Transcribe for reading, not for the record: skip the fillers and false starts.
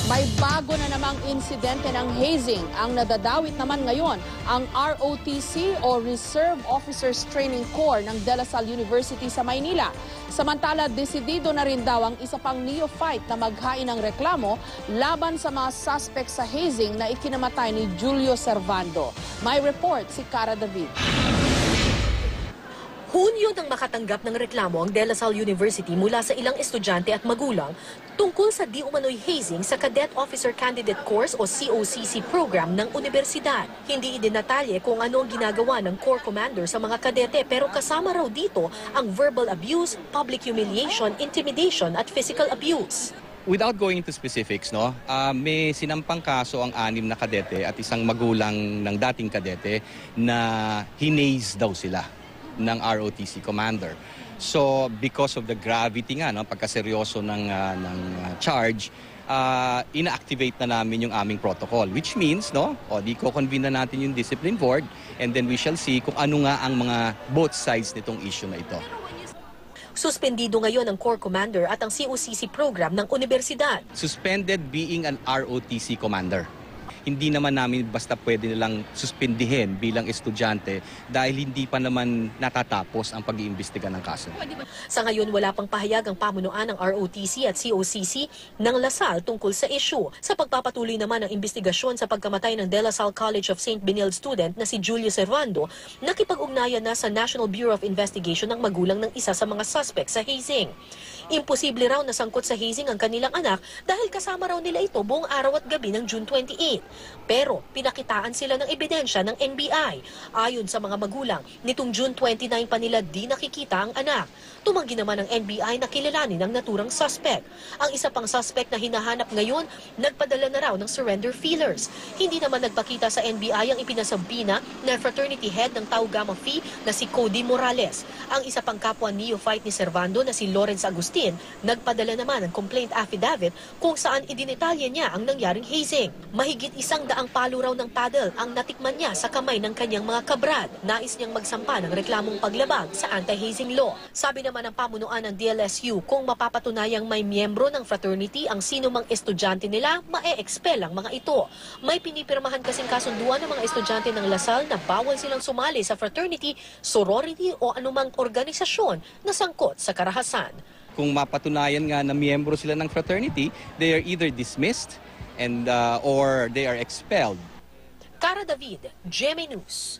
May bago na namang insidente ng hazing. Ang nadadawit naman ngayon ang ROTC o Reserve Officers Training Corps ng De La Salle University sa Maynila. Samantala, desidido na rin daw ang isa pang neophyte na maghain ng reklamo laban sa mga suspect sa hazing na ikinamatay ni Julio Servando. May report si Cara David. Hunyo nang makatanggap ng reklamo ang De La Salle University mula sa ilang estudyante at magulang tungkol sa di umano'y hazing sa Cadet Officer Candidate Course o COCC program ng universidad. Hindi idinatalye kung ano ang ginagawa ng Corps Commander sa mga kadete pero kasama raw dito ang verbal abuse, public humiliation, intimidation at physical abuse. Without going into specifics, may sinampang kaso ang 6 na kadete at isang magulang ng dating kadete na hinaze daw sila ng ROTC commander. So because of the gravity nga, pagkaseryoso ng charge, ina-activate na namin yung aming protocol, which means di ko-convene na natin yung discipline board and then we shall see kung ano nga ang mga both sides nitong issue na ito. Suspendido ngayon ang Corps Commander at ang COCC program ng universidad. Suspended being an ROTC commander. Hindi naman namin basta pwede nilang suspindihin bilang estudyante dahil hindi pa naman natatapos ang pag-iimbestiga ng kaso. Sa ngayon, wala pang pahayag ang pamunuan ng ROTC at COCC ng La Salle tungkol sa issue. Sa pagpapatuloy naman ng investigasyon sa pagkamatay ng De La Salle College of St. Benilde student na si Julio Servando, nakipag-ugnayan na sa National Bureau of Investigation ng magulang ng isa sa mga suspect sa hazing. Imposible raw na sangkot sa hazing ang kanilang anak dahil kasama raw nila ito buong araw at gabi ng June 28. Pero pinakitaan sila ng ebidensya ng NBI. Ayon sa mga magulang, nitong June 29 pa nila di nakikita ang anak. Tumanggi naman ng NBI na kilalanin ang naturang suspect. Ang isa pang suspect na hinahanap ngayon, nagpadala na raw ng surrender feelers. Hindi naman nagpakita sa NBI ang ipinasampina na fraternity head ng Tau Gamma Phi na si Cody Morales. Ang isa pang kapwa neophyte ni Servando na si Lawrence Agustin, nagpadala naman ng complaint affidavit kung saan idinetalye niya ang nangyaring hazing. Mahigit 100 palo raw ng paddle ang natikman niya sa kamay ng kanyang mga kabrad. Nais niyang magsampa ng reklamong paglabag sa anti-hazing law. Sabi naman ng pamunuan ng DLSU, kung mapapatunayang may miyembro ng fraternity ang sino mang estudyante nila, mae-expel ang mga ito. May pinipirmahan kasing kasunduan ng mga estudyante ng La Salle na bawal silang sumali sa fraternity, sorority o anumang organisasyon na sangkot sa karahasan. Kung mapatunayan nga na miyembro sila ng fraternity, they are either dismissed and or they are expelled. Cara David, GMA News.